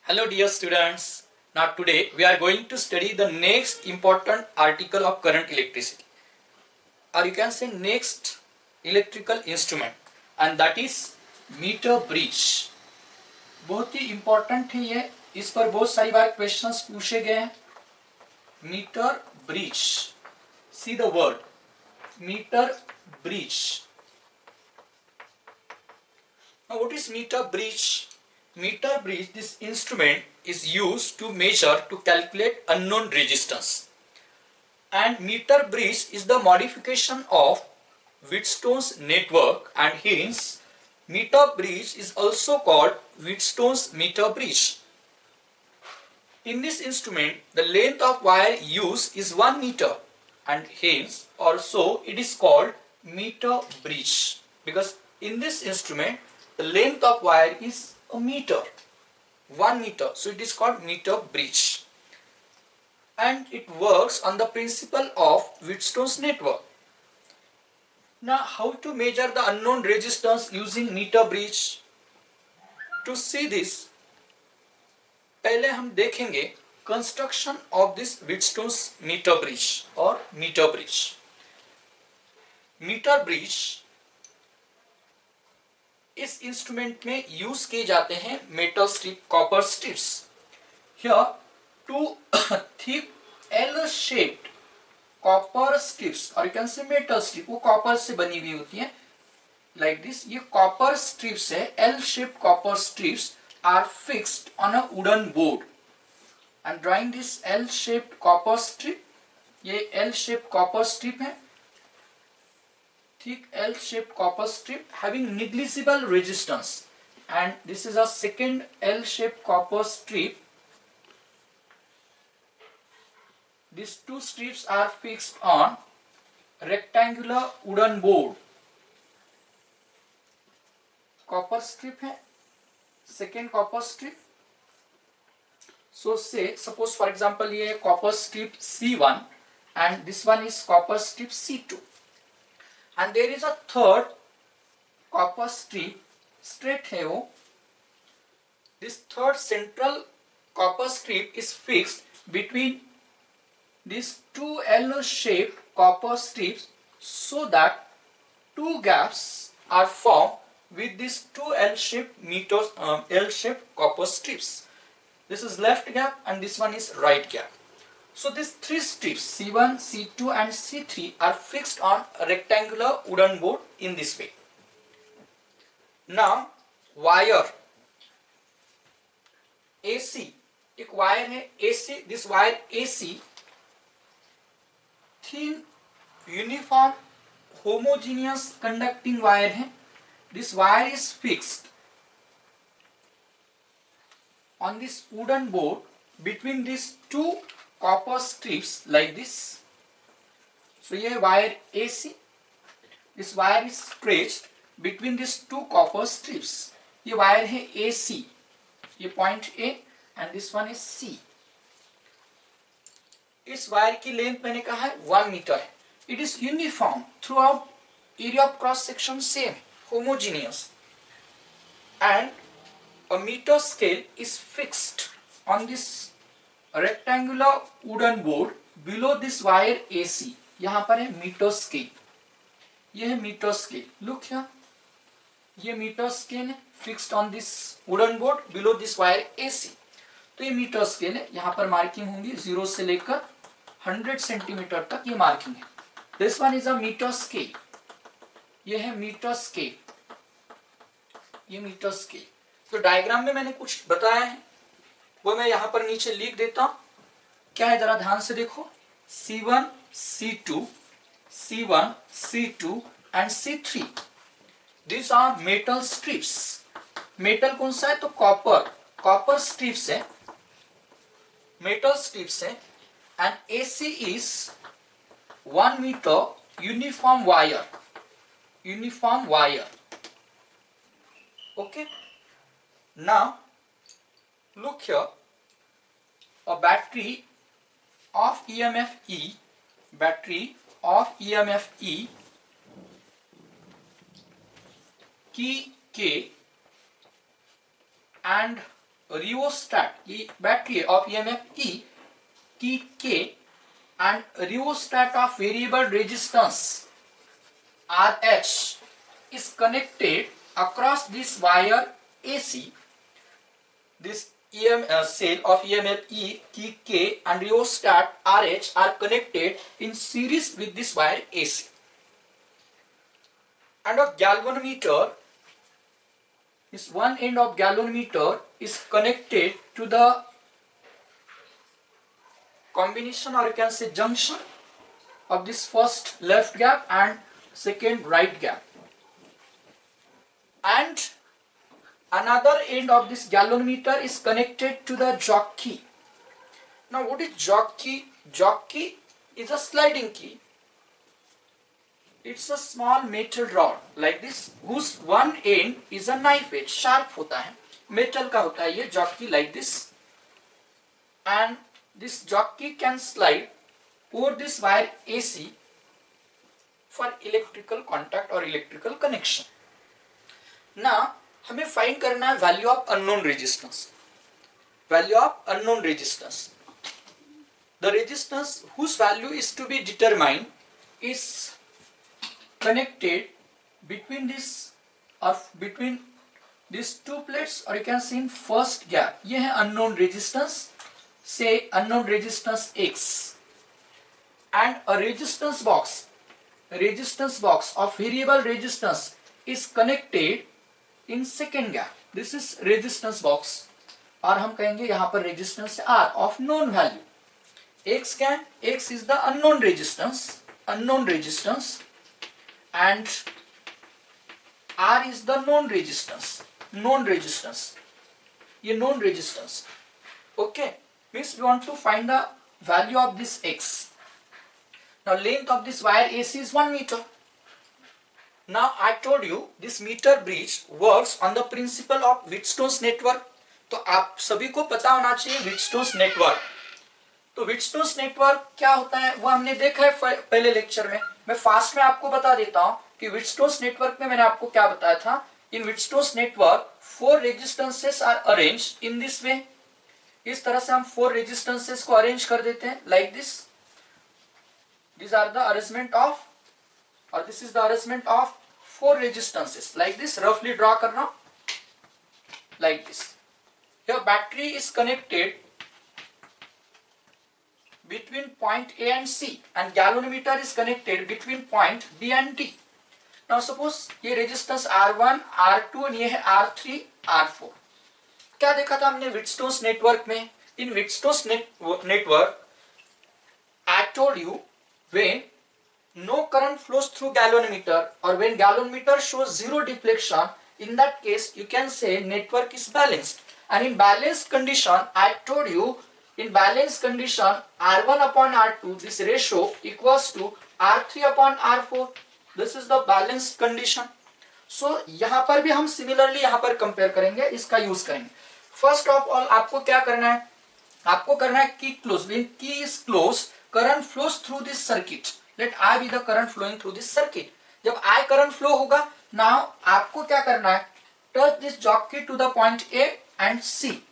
Hello dear students. Now today we are going to study the next important article of current electricity, or you can say next electrical instrument, and that is meter bridge. बहुत ही important है ये, इस पर बहुत सारी बार questions पूछे गए हैं. Metre bridge, see the word meter bridge. Now what is meter bridge? Meter bridge, this instrument is used to measure, to calculate unknown resistance. And meter bridge is the modification of Wheatstone's network, and hence meter bridge is also called Wheatstone's meter bridge. In this instrument, the length of wire used is 1 meter, and hence also it is called meter bridge, because in this instrument the length of wire is a meter, 1 meter, so it is called meter bridge, and it works on the principle of Wheatstone's network. Now, how to measure the unknown resistance using meter bridge? To see this, पहले हम देखेंगे construction of this Wheatstone's meter bridge or meter bridge. Meter bridge इस instrument में use किए जाते हैं metal strip, copper strips. Here two thick L shaped copper strips, और you can say metal strip, वो कॉपर से बनी हुई होती है लाइक दिस. ये कॉपर स्ट्रिप्स है, L shaped copper strips are fixed on a wooden board. I am drawing this L shaped copper strip. ये एल शेप्ड कॉपर स्ट्रिप है, thick L-shaped copper strip having negligible resistance, and this is a second L-shaped copper strip. These two strips are fixed on rectangular wooden board. Copper strip है, second copper strip. So say, suppose for example ये copper strip C1 and this one is copper strip C2. And there is a third copper strip, straight है वो. This third central copper strip is fixed between these two L-shaped copper strips, so that two gaps are formed with these two L-shaped copper strips. This is left gap and this one is right gap. So these three strips C1, C2 and C3 are fixed on a rectangular wooden board in this way. Now wire AC, एक wire है AC, this wire AC thin uniform homogeneous conducting wire है. This wire is fixed on this wooden board between these two copper strips like this. So ये wire AC, this wire is stretched between these two copper strips. ये wire है AC, ये point A and this one is C. इस wire की length मैंने कहा है 1 metre है. It is uniform throughout, area of cross section same, homogeneous, and a meter scale is fixed on this rectangular wooden board below this wire AC. यहाँ पर है metre scale, ये है मीटर स्केल. लुक हियर, ये metre scale है fixed on this wooden board below this wire AC. तो ये metre scale है, यहाँ पर मार्किंग होंगी 0 से लेकर 100 सेंटीमीटर तक ये मार्किंग है. This one is a metre scale, ये है मीटर स्केल, ये मीटर स्केल. तो डायग्राम में मैंने कुछ बताया है, वो मैं यहां पर नीचे लिख देता हूं. क्या है जरा ध्यान से देखो. C1, C2, C1, C2 and C3. These are metal strips. Metal कौन सा है? तो कॉपर, कॉपर स्ट्रिप्स है, मेटल स्ट्रिप्स है. And AC is 1 meter uniform wire, uniform wire. Okay. Now look here, a battery of EMF E, battery of EMF E, key K and rheostat battery of EMF E Tk and rheostat of variable resistance RH is connected across this wire AC. This cell of EMF E, Tk and rheostat RH are connected in series with this wire AC. And a galvanometer, this one end of galvanometer is connected to the combination, or you can say junction, of this first left gap and second right gap. And another end of this galvanometer is connected to the jockey. Now what is jockey? Jockey is a sliding key. It's a small metal rod like this, whose one end is a knife edge, sharp होता है, metal का होता है ये jockey like this, and this jockey can slide over this wire AC for electrical contact or electrical connection. Now हमें find करना है value of unknown resistance. Value of unknown resistance. The resistance whose value is to be determined is connected between this or between these two plates, or you can see in first gap. ये है unknown resistance, say unknown resistance X, and a resistance box of variable resistance is connected in second gap. This is resistance box, और हम कहेंगे यहाँ पर resistance R of known value. X क्या है? X is the unknown resistance, and R is the known resistance. ये known resistance. Okay, means we want to find the value of this X. Now length of this wire AC is 1 meter. Now I told you this meter bridge works on the principle of Wheatstone's network. तो आप सभी को पता होना चाहिए Wheatstone's network. तो Wheatstone's network क्या होता है वो हमने देखा है पहले लेक्चर में. मैं फास्ट में आपको बता देता हूँ कि Wheatstone's network में मैंने आपको क्या बताया था. In Wheatstone's network 4 resistances are arranged in this way. इस तरह से हम 4 resistances को arrange कर देते हैं like this. These are the arrangement of, or this is the arrangement of 4 resistances like this. Roughly draw करना like this. Here battery is connected between point A and C, and galvanometer is connected between point B and D. Now suppose ये resistance R1, R2 और ये है R3, R4. क्या देखा था हमने Wheatstone's network में? In Wheatstone's network, I told you when no current flows through galvanometer, or when galvanometer shows zero deflection, in that case you can say network is balanced. And in balanced condition, I told you, in balanced condition R1 upon R2, this ratio equals to R3 upon R4. This is the balanced condition. So यहाँ पर भी हम similarly यहाँ पर compare करेंगे, इसका use करेंगे. First of all आपको क्या करना है? आपको करना है key close. When key is closed, current flows through this circuit. Let I be the current flowing through this circuit. जब I current flow होगा, now आपको क्या करना है? Touch this jockey to the point A and C.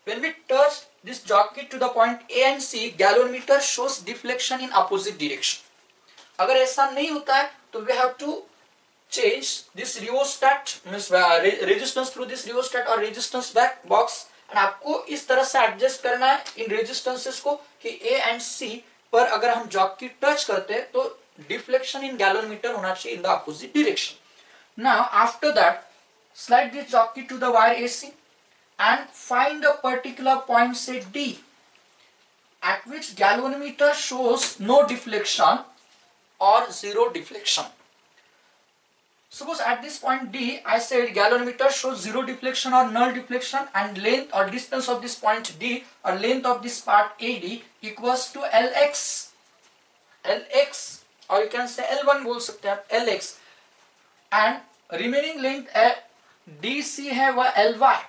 When we touch this jockey to the point A and C, galvanometer shows deflection in opposite direction. अगर ऐसा नहीं होता है तो we have to change this rheostat, means resistance through this rheostat or resistance box, and आपको इस तरह से adjust करना है इन resistances को कि A and C पर अगर हम jockey touch करते हैं तो deflection in galvanometer होना चाहिए in the opposite direction. Now after that, slide this jockey to the wire AC and find a particular point, say D, at which galvanometer shows no deflection or zero deflection. Suppose at this point D, I said galvanometer shows zero deflection or null deflection, and length or distance of this point D or length of this part AD equals to Lx. Lx, or you can say L1 बोल सकते हैं Lx, and remaining length DC है वह Ly.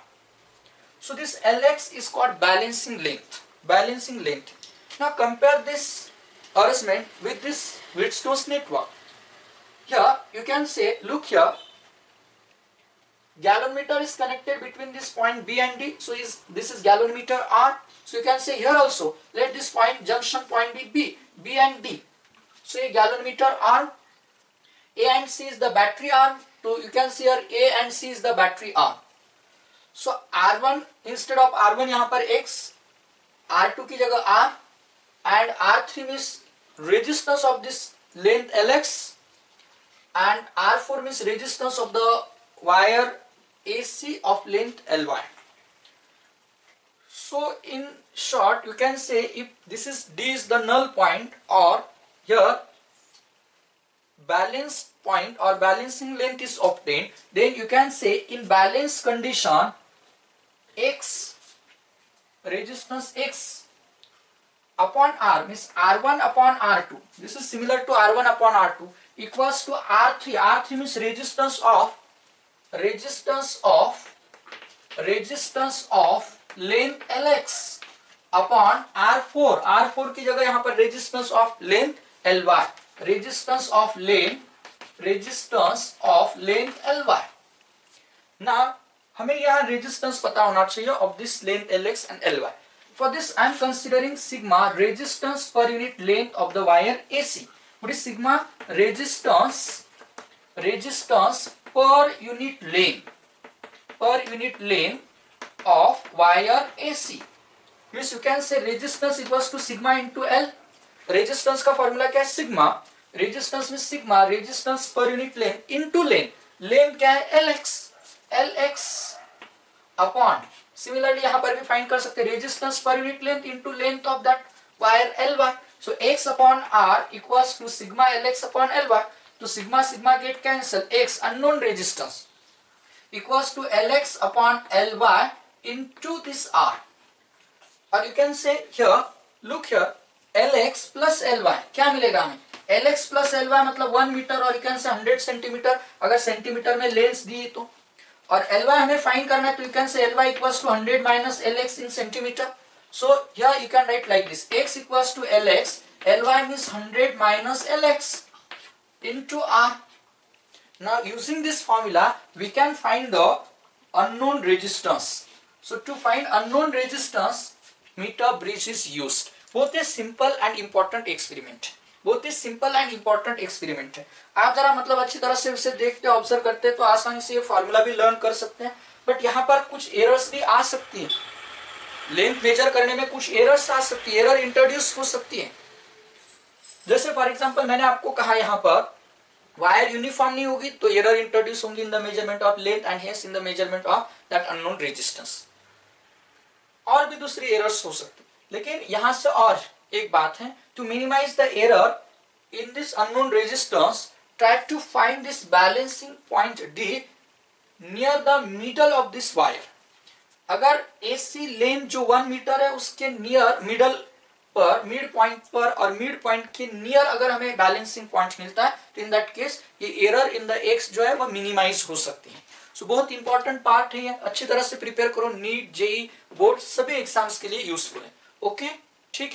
So this Lx is called balancing length. Now compare this arrangement with this Wheatstone's network. Here you can say, look here, Gallonmeter is connected between this point B and D. So this is gallonmeter R. So you can say here also, let this point, junction point be B and D. So a gallonmeter R. A and C is the battery arm. So you can see here A and C is the battery arm. So R1 instead of R1 यहाँ पर X, R2 की जगह R, and R3 means resistance of this length Lx, and R4 means resistance of the wire AC of length Ly. So in short, you can say if this is D is the null point, or here balance point or balancing length is obtained, then you can say in balance condition X, resistance X upon R means R1 upon R2, this is similar to R1 upon R2, equals to R3. R3 means resistance of length Lx upon R4. R4 की जगह यहाँ पर resistance of length Ly, resistance of length Ly. Now हमें यहाँ resistance पता होना चाहिए of this length Lx and Ly. For this I am considering sigma resistance per unit length of the wire AC. What is sigma? Resistance per unit length of wire AC. Means you can say resistance equals to sigma into L. Resistance का formula क्या है? Sigma. Resistance में sigma resistance per unit length into length. Length क्या है? Lx upon. Similarly यहाँ पर भी find कर सकते हैं resistance per unit length into length of that wire Ly. So x upon R equals to sigma Lx upon Ly. तो sigma get cancel. X unknown resistance equals to Lx upon Ly into this R. Or you can say here, look here, Lx plus Ly क्या मिलेगा हमें? Lx plus Ly मतलब 1 metre, और you can say 100 centimetre, अगर centimetre में lens दी तो, और Ly हमें फाइंड करना है, तो you can say Ly equals to 100 minus Lx in centimeter. So here you can write like this, x equals to Lx, Ly means 100 minus Lx into R. Now using this formula we can find the unknown resistance. So to find unknown resistance, meter bridge is used. Both a simple and important experiment. बहुत ही simple and important experiment है. आप जरा मतलब अच्छी तरह से इसे देखते ऑब्जर्व करते हैं तो आसानी से ये फॉर्मूला भी लर्न कर सकते हैं. बट यहाँ पर कुछ एरर्स भी आ सकती है, लेंथ मेजर करने में कुछ एरर्स आ सकती है, एरर इंट्रोड्यूस हो सकती है. जैसे फॉर एग्जांपल मैंने आपको कहा यहाँ पर वायर यूनिफॉर्म नहीं होगी तो एरर इंट्रोड्यूस होंगी in the measurement of length and hence in the measurement of that unknown resistance. और भी दूसरी एरर्स हो सकती, लेकिन यहाँ से और एक बात है, to minimize the error in this unknown resistance, try to find this balancing point D near the middle of this wire. अगर AC लेंथ जो 1 मीटर है उसके नियर मिडल पर, मिड पॉइंट पर और मिड पॉइंट के नियर अगर हमें बैलेंसिंग पॉइंट मिलता है तो इन दैट केस ये एरर इन द एक्स जो है वो मिनिमाइज हो सकती है. सो बहुत इंपॉर्टेंट पार्ट है ये, अच्छी तरह से प्रिपेयर करो. नीट, जेई, बोर्ड सभी एग्जाम्स के लिए यूजफुल है. ओके, ठीक है.